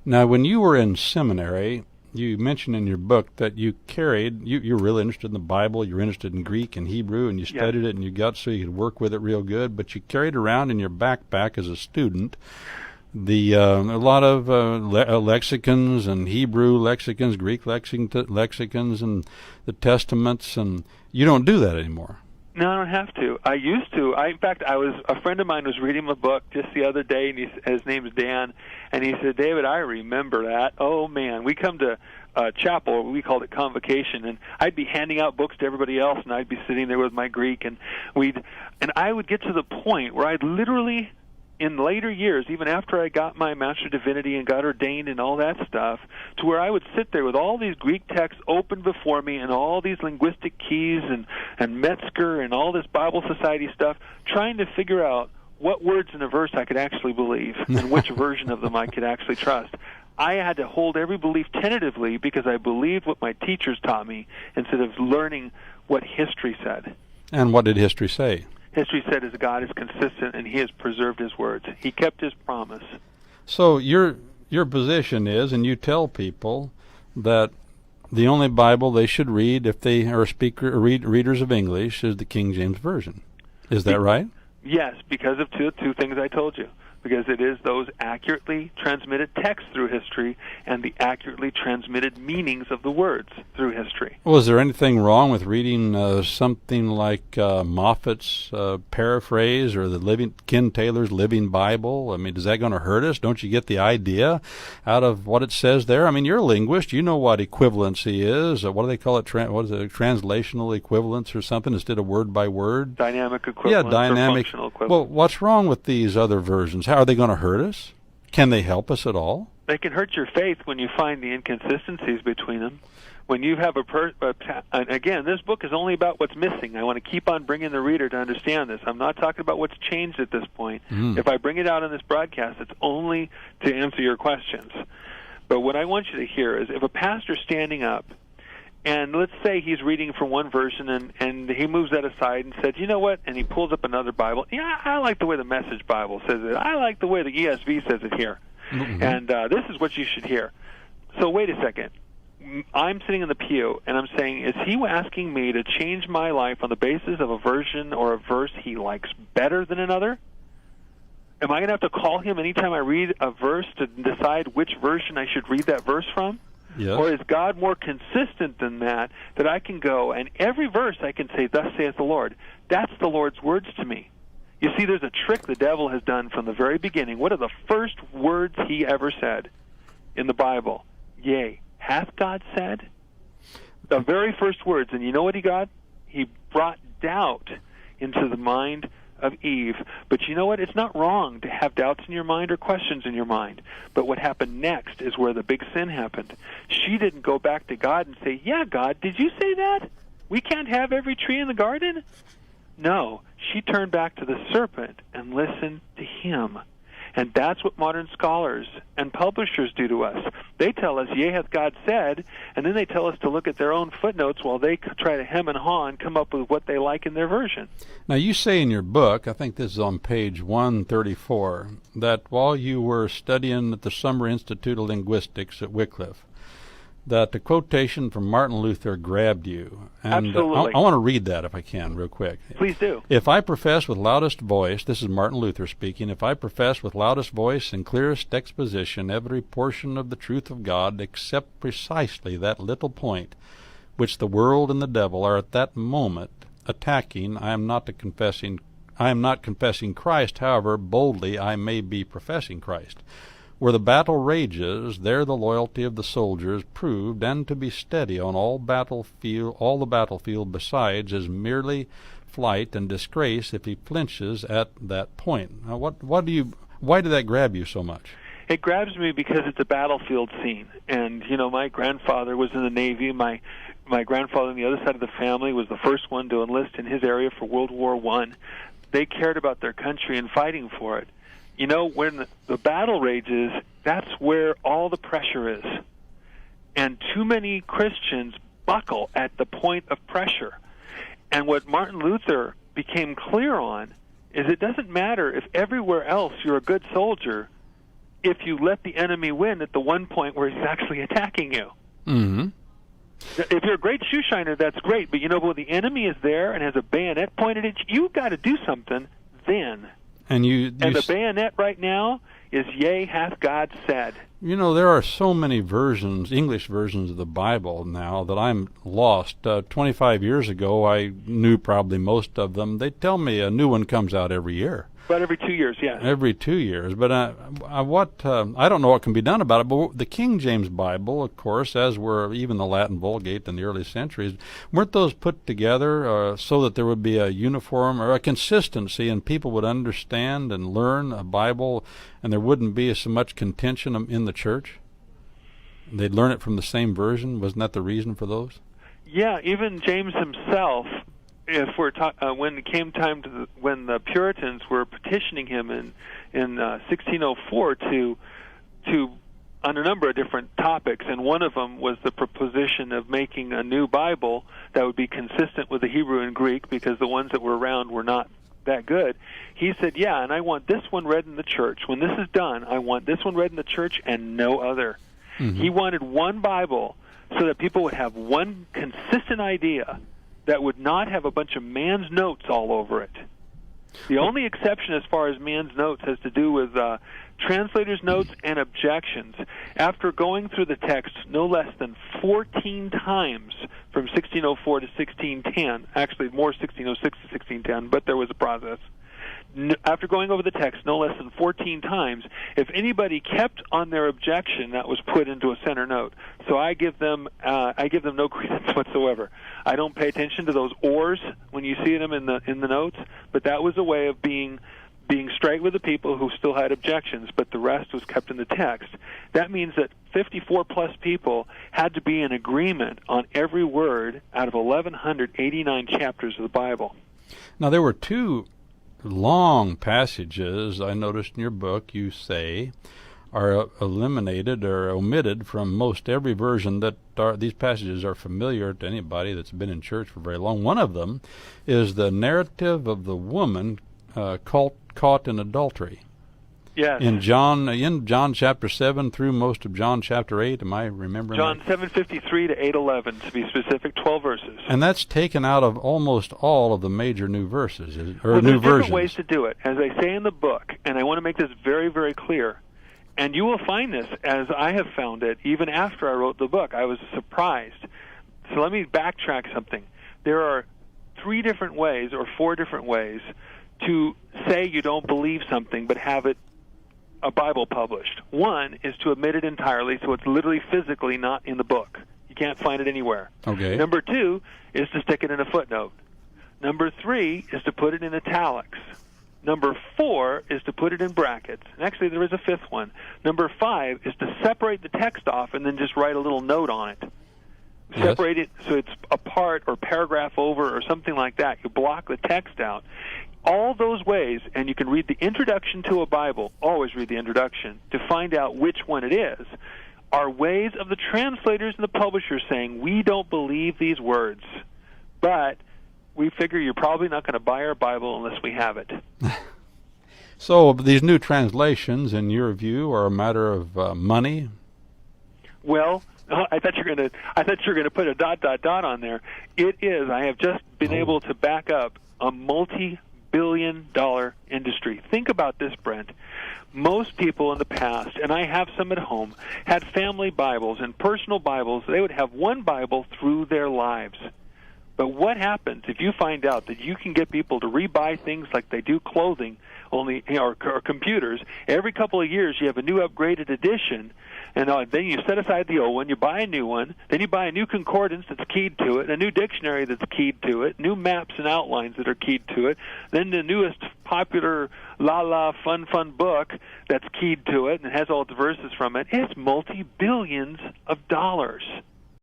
Now, when you were in seminary, you mentioned in your book that you're really interested in the Bible, you're interested in Greek and Hebrew, and you Yes. studied it and you got so you could work with it real good, but you carried around in your backpack as a student a lot of lexicons and Hebrew lexicons, Greek lexicons, and the Testaments, and you don't do that anymore. No, I don't have to. I used to. In fact, a friend of mine was reading a book just the other day, and his name's Dan, and he said, "David, I remember that. Oh man, we come to chapel, we called it convocation, and I'd be handing out books to everybody else, and I'd be sitting there with my Greek, and I would get to the point where I'd literally, in later years, even after I got my Master of Divinity and got ordained and all that stuff, to where I would sit there with all these Greek texts open before me and all these linguistic keys and Metzger and all this Bible Society stuff, trying to figure out what words in a verse I could actually believe and which version of them I could actually trust. I had to hold every belief tentatively because I believed what my teachers taught me instead of learning what history said. And what did history say? History said his God is consistent and he has preserved his words. He kept his promise. So your position is, and you tell people that the only Bible they should read if they are readers of English is the King James Version. Is that right? Yes, because of two things I told you. Because it is those accurately transmitted texts through history and the accurately transmitted meanings of the words through history. Well, is there anything wrong with reading something like Moffat's paraphrase or Ken Taylor's Living Bible? I mean, is that going to hurt us? Don't you get the idea out of what it says there? I mean, you're a linguist. You know what equivalency is. What do they call it? What is it? Translational equivalence or something instead of word by word? Dynamic equivalence. Yeah, dynamic. Or functional equivalence. Well, what's wrong with these other versions? How are they going to hurt us? Can they help us at all? They can hurt your faith when you find the inconsistencies between them. When you have and again, this book is only about what's missing. I want to keep on bringing the reader to understand this. I'm not talking about what's changed at this point. If I bring it out in this broadcast, it's only to answer your questions. But what I want you to hear is if a pastor's standing up, and let's say he's reading from one version and he moves that aside and says, you know what, and he pulls up another Bible. Yeah, I like the way the Message Bible says it. I like the way the ESV says it here. Mm-hmm. And this is what you should hear. So wait a second. I'm sitting in the pew, and I'm saying, is he asking me to change my life on the basis of a version or a verse he likes better than another? Am I going to have to call him anytime I read a verse to decide which version I should read that verse from? Yes. Or is God more consistent than that I can go and every verse I can say, thus saith the Lord? That's the Lord's words to me. You see, there's a trick the devil has done from the very beginning. What are the first words he ever said in the Bible? Yea, hath God said? The very first words. And you know what he got? He brought doubt into the mind of Eve. But you know what? It's not wrong to have doubts in your mind or questions in your mind. But what happened next is where the big sin happened. She didn't go back to God and say, yeah, God, did you say that? We can't have every tree in the garden? No. She turned back to the serpent and listened to him. And that's what modern scholars and publishers do to us. They tell us, yea, hath God said, and then they tell us to look at their own footnotes while they try to hem and haw and come up with what they like in their version. Now, you say in your book, I think this is on page 134, that while you were studying at the Summer Institute of Linguistics at Wycliffe, that the quotation from Martin Luther grabbed you. And Absolutely. I want to read that if I can, real quick. Please do. If I profess with loudest voice, this is Martin Luther speaking, if I profess with loudest voice and clearest exposition every portion of the truth of God, except precisely that little point which the world and the devil are at that moment attacking, I am not confessing Christ, however boldly I may be professing Christ. Where the battle rages, there the loyalty of the soldier is proved, and to be steady on all the battlefield besides is merely flight and disgrace if he flinches at that point. Now, why did that grab you so much? It grabs me because it's a battlefield scene. And, you know, my grandfather was in the Navy. My grandfather on the other side of the family was the first one to enlist in his area for World War I. They cared about their country and fighting for it. You know, when the battle rages, that's where all the pressure is. And too many Christians buckle at the point of pressure. And what Martin Luther became clear on is it doesn't matter if everywhere else you're a good soldier, if you let the enemy win at the one point where he's actually attacking you. Mm-hmm. If you're a great shoe shiner, that's great, but when the enemy is there and has a bayonet pointed at you, you've got to do something then. And the bayonet right now is, yea, hath God said. There are so many versions, English versions of the Bible now, that I'm lost. 25 years ago, I knew probably most of them. They tell me a new one comes out every year. About every 2 years, yeah. Every 2 years. But I don't know what can be done about it. But the King James Bible, of course, as were even the Latin Vulgate in the early centuries, weren't those put together so that there would be a uniform or a consistency and people would understand and learn a Bible and there wouldn't be so much contention in the church? They'd learn it from the same version. Wasn't that the reason for those? Yeah, even James himself, if we're when it came time when the Puritans were petitioning him in 1604 to on a number of different topics, and one of them was the proposition of making a new Bible that would be consistent with the Hebrew and Greek, because the ones that were around were not that good. He said, yeah, and I want this one read in the church. When this is done, I want this one read in the church and no other. Mm-hmm. He wanted one Bible so that people would have one consistent idea that would not have a bunch of man's notes all over it. The only exception as far as man's notes has to do with translators' notes and objections. After going through the text no less than 14 times from 1604 to 1610, actually more 1606 to 1610, but there was a process. After going over the text no less than 14 times, if anybody kept on their objection, that was put into a center note. So I give them no credence whatsoever. I don't pay attention to those ors when you see them in the notes, but that was a way of being straight with the people who still had objections, but the rest was kept in the text. That means that 54 plus people had to be in agreement on every word out of 1,189 chapters of the Bible. Now there were two long passages I noticed in your book you say are eliminated or omitted from most every version. These passages are familiar to anybody that's been in church for very long. One of them is the narrative of the woman caught in adultery. Yes. In John chapter 7 through most of John chapter 8, am I remembering? John 7:53 to 8:11, to be specific, 12 verses. And that's taken out of almost all of the major new verses, new there's versions. Different ways to do it, as I say in the book, and I want to make this very, very clear. And you will find this as I have found it, even after I wrote the book. I was surprised. So let me backtrack something. There are 3 different ways or 4 different ways to say you don't believe something but have it a Bible published. One is to omit it entirely, so it's literally physically not in the book. You can't find it anywhere. Okay. Number 2 is to stick it in a footnote. Number 3 is to put it in italics. Number 4 is to put it in brackets. And actually, there is a 5th one. Number 5 is to separate the text off and then just write a little note on it. Yes. Separate it so it's a part or paragraph over or something like that. You block the text out. All those ways, and you can read the introduction to a Bible, always read the introduction, to find out which one it is, are ways of the translators and the publishers saying, we don't believe these words, but we figure you're probably not going to buy our Bible unless we have it. So these new translations, in your view, are a matter of money? Well, I thought you were going to put a ... on there. It is. I have just been able to back up a multi-billion-dollar industry. Think about this, Brent. Most people in the past, and I have some at home, had family Bibles and personal Bibles. They would have one Bible through their lives. But what happens if you find out that you can get people to rebuy things like they do clothing, only or computers? Every couple of years you have a new upgraded edition, and then you set aside the old one, you buy a new one, then you buy a new concordance that's keyed to it, a new dictionary that's keyed to it, new maps and outlines that are keyed to it, then the newest popular fun book that's keyed to it and has all its verses from it. It's multi-billions of dollars.